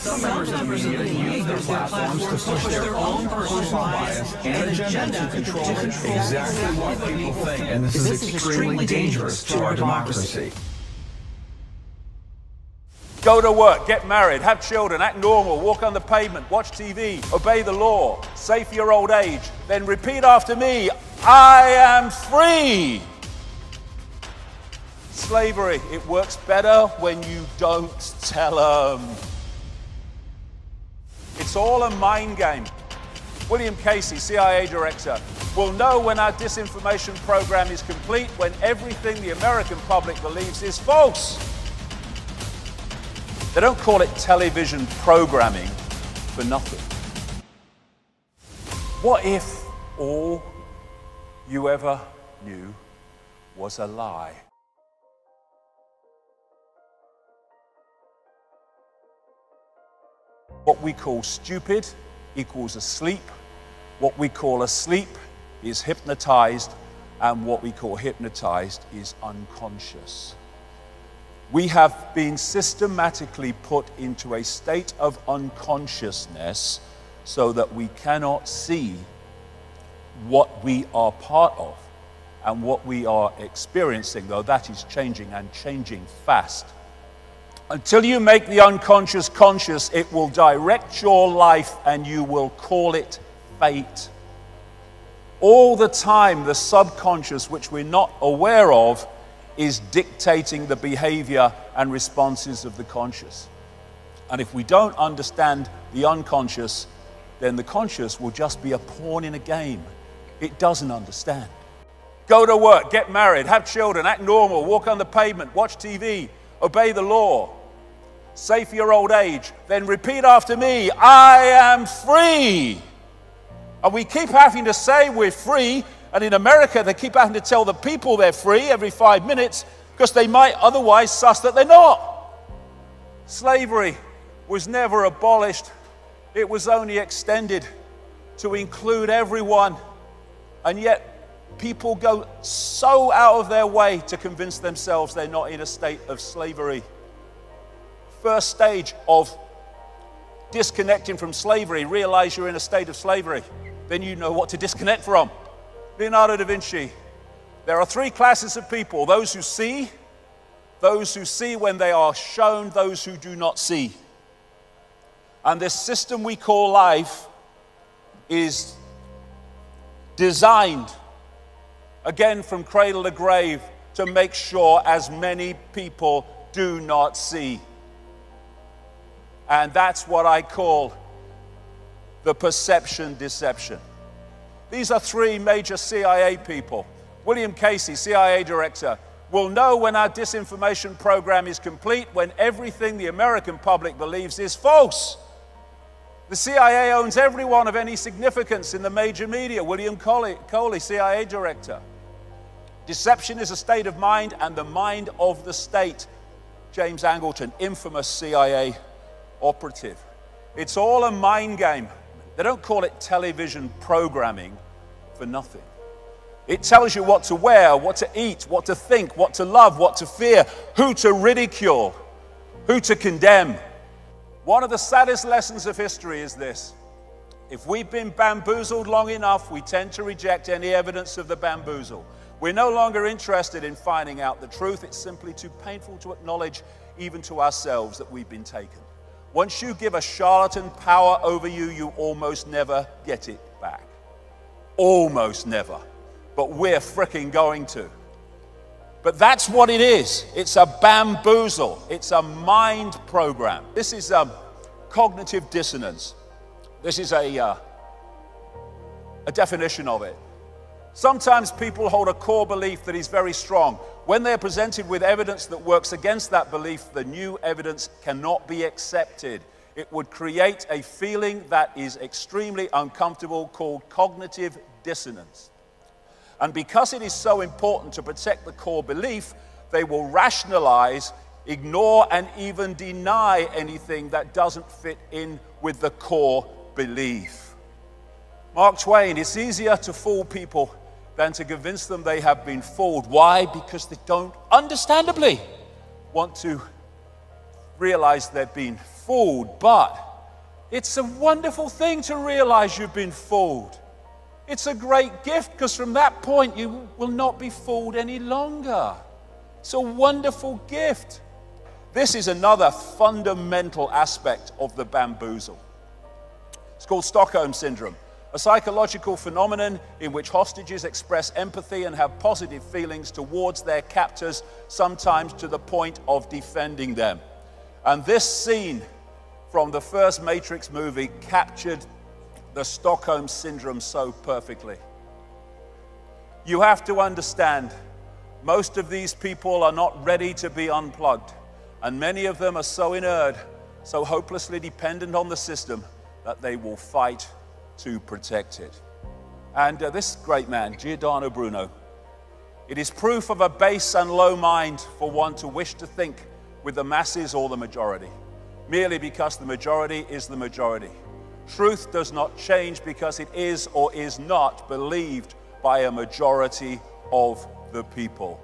Some members of the media use their platforms to push their own personal bias and agenda to control exactly what people think. And this is extremely dangerous to our democracy. Go to work, get married, have children, act normal, walk on the pavement, watch TV, obey the law, save for your old age, then repeat after me, I am free. Slavery, it works better when you don't tell them. It's all a mind game. William Casey, CIA director, will know when our disinformation program is complete when everything the American public believes is false. They don't call it television programming for nothing. What if all you ever knew was a lie? What we call stupid equals asleep. What we call asleep is hypnotized, and what we call hypnotized is unconscious. We have been systematically put into a state of unconsciousness so that we cannot see what we are part of and what we are experiencing, though that is changing and changing fast. Until you make the unconscious conscious, it will direct your life and you will call it fate. All the time, the subconscious, which we're not aware of, is dictating the behavior and responses of the conscious. And if we don't understand the unconscious, then the conscious will just be a pawn in a game. It doesn't understand. Go to work, get married, have children, act normal, walk on the pavement, watch TV, obey the law, save for your old age, then repeat after me, I am free. And we keep having to say we're free. And in America, they keep having to tell the people they're free every 5 minutes because they might otherwise suss that they're not. Slavery was never abolished. It was only extended to include everyone. And yet, people go so out of their way to convince themselves they're not in a state of slavery. First stage of disconnecting from slavery, realize you're in a state of slavery. Then you know what to disconnect from. Leonardo da Vinci. There are three classes of people: those who see when they are shown, those who do not see. And this system we call life is designed, again from cradle to grave, to make sure as many people do not see. And that's what I call the perception deception. These are three major CIA people. William Casey, CIA director, will know when our disinformation program is complete when everything the American public believes is false. The CIA owns everyone of any significance in the major media. William Coley, CIA director. Deception is a state of mind and the mind of the state. James Angleton, infamous CIA operative. It's all a mind game. They don't call it television programming for nothing. It tells you what to wear, what to eat, what to think, what to love, what to fear, who to ridicule, who to condemn. One of the saddest lessons of history is this: if we've been bamboozled long enough, we tend to reject any evidence of the bamboozle. We're no longer interested in finding out the truth. It's simply too painful to acknowledge, even to ourselves, that we've been taken. Once you give a charlatan power over you, you almost never get it back. Almost never. But we're fricking going to. But that's what it is. It's a bamboozle. It's a mind program. This is cognitive dissonance. This is a definition of it. Sometimes people hold a core belief that is very strong. When they're presented with evidence that works against that belief, the new evidence cannot be accepted. It would create a feeling that is extremely uncomfortable called cognitive dissonance. And because it is so important to protect the core belief, they will rationalize, ignore, and even deny anything that doesn't fit in with the core belief. Mark Twain, it's easier to fool people than to convince them they have been fooled. Why? Because they don't, understandably, want to realize they've been fooled, but it's a wonderful thing to realize you've been fooled. It's a great gift because from that point you will not be fooled any longer. It's a wonderful gift. This is another fundamental aspect of the bamboozle. It's called Stockholm Syndrome, a psychological phenomenon in which hostages express empathy and have positive feelings towards their captors, sometimes to the point of defending them. And this scene from the first Matrix movie captured the Stockholm Syndrome so perfectly. You have to understand, most of these people are not ready to be unplugged, and many of them are so inert, so hopelessly dependent on the system, that they will fight to protect it. And this great man, Giordano Bruno, it is proof of a base and low mind for one to wish to think with the masses or the majority, merely because the majority is the majority. Truth does not change because it is or is not believed by a majority of the people.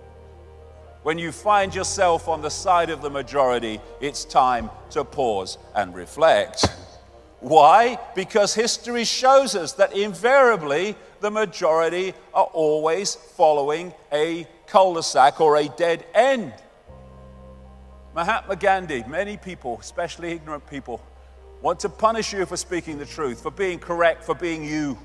When you find yourself on the side of the majority, it's time to pause and reflect. Why? Because history shows us that invariably the majority are always following a cul-de-sac or a dead end. Mahatma Gandhi, many people, especially ignorant people, want to punish you for speaking the truth, for being correct, for being you.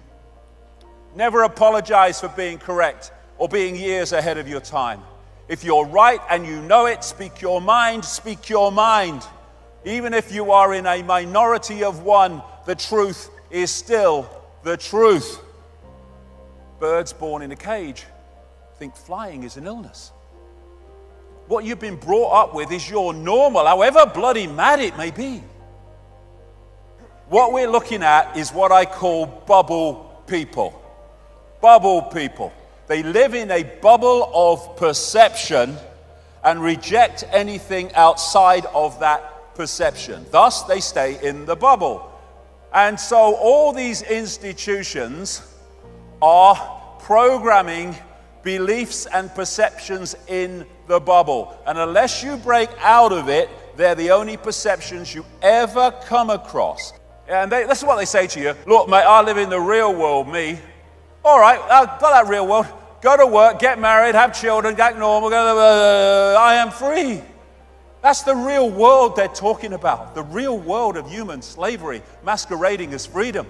Never apologize for being correct or being years ahead of your time. If you're right and you know it, speak your mind, speak your mind. Even if you are in a minority of one, the truth is still the truth. Birds born in a cage think flying is an illness. What you've been brought up with is your normal, however bloody mad it may be. What we're looking at is what I call bubble people. Bubble people. They live in a bubble of perception and reject anything outside of that perception. Thus, they stay in the bubble. And so all these institutions are programming beliefs and perceptions in the bubble. And unless you break out of it, they're the only perceptions you ever come across. And this is what they say to you. Look, mate, I live in the real world, me. All right, I've got that real world. Go to work, get married, have children, get normal. I am free. That's the real world they're talking about. The real world of human slavery masquerading as freedom.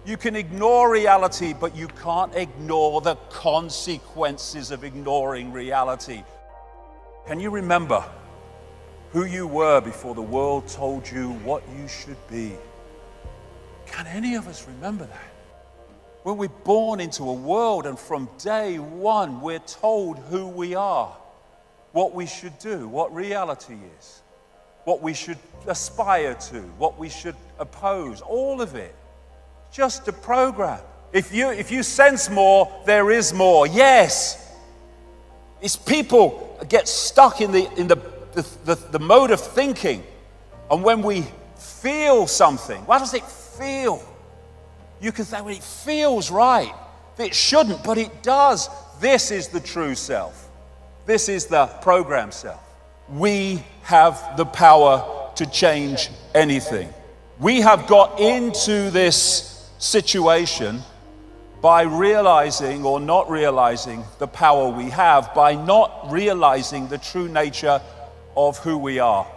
You can ignore reality, but you can't ignore the consequences of ignoring reality. Can you remember who you were before the world told you what you should be? Can any of us remember that? When we're born into a world and from day one we're told who we are, what we should do, what reality is, what we should aspire to, what we should oppose, all of it. Just a program. If you sense more, there is more. Yes. It's people get stuck in the mode of thinking. And when we feel something, what does it feel? You can say, well, it feels right. It shouldn't, but it does. This is the true self. This is the program self. We have the power to change anything. We have got into this situation by realizing or not realizing the power we have, by not realizing the true nature of who we are.